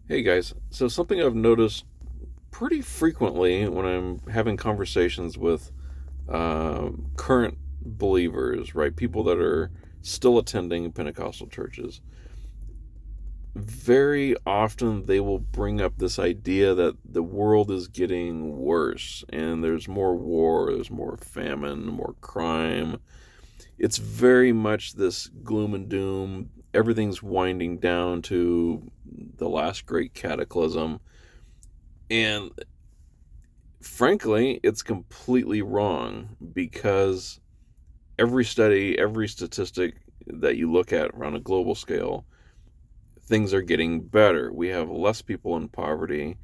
Hey guys, so something I've noticed pretty frequently when I'm having conversations with current believers, right? People that are still attending Pentecostal churches, very often they will bring up this idea that the world is getting worse and there's more war, there's more famine, more crime. It's very much this gloom and doom. Everything's winding down to the last great cataclysm. And frankly, it's completely wrong because every study, every statistic that you look at on a global scale, things are getting better. We have less people in poverty.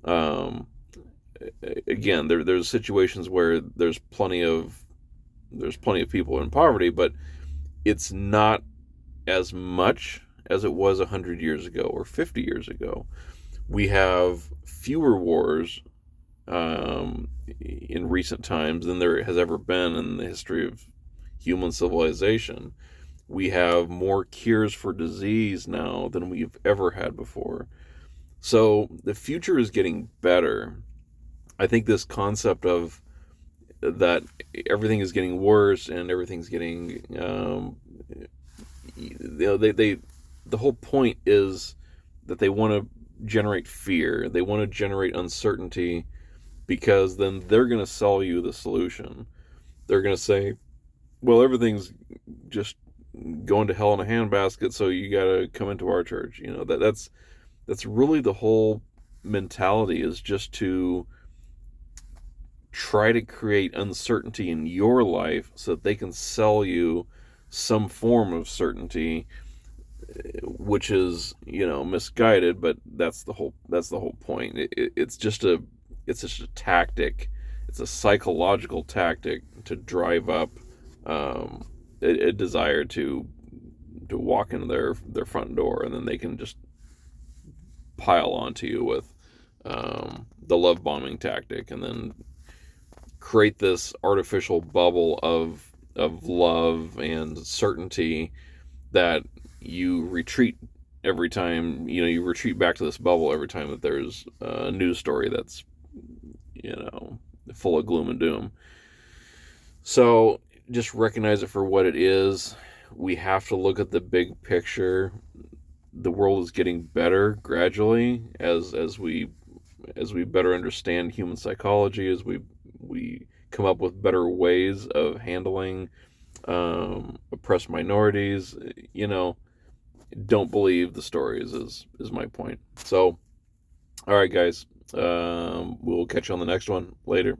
Um, Again, there's situations where there's plenty of people in poverty, but it's not as much as it was 100 years ago or 50 years ago. We have fewer wars in recent times than there has ever been in the history of human civilization. We have more cures for disease now than we've ever had before. So the future is getting better. I think this concept of that everything is getting worse and everything's getting, they the whole point is that they want to generate fear. They want to generate uncertainty because then they're going to sell you the solution. They're going to say, well, everything's just going to hell in a handbasket, so you got to come into our church. That's really the whole mentality, is just to try to create uncertainty in your life so that they can sell you some form of certainty, which is, misguided, but that's the whole point. It's just a tactic. It's a psychological tactic to drive up a desire to walk into their front door, and then they can just pile onto you with the love bombing tactic, and then create this artificial bubble of love and certainty that you retreat every time. You retreat back to this bubble every time that there's a news story that's you know full of gloom and doom. So just recognize it for what it is. We have to look at the big picture. The world is getting better gradually as we better understand human psychology, as we come up with better ways of handling oppressed minorities. Don't believe the stories is my point. So, all right, guys, we'll catch you on the next one later.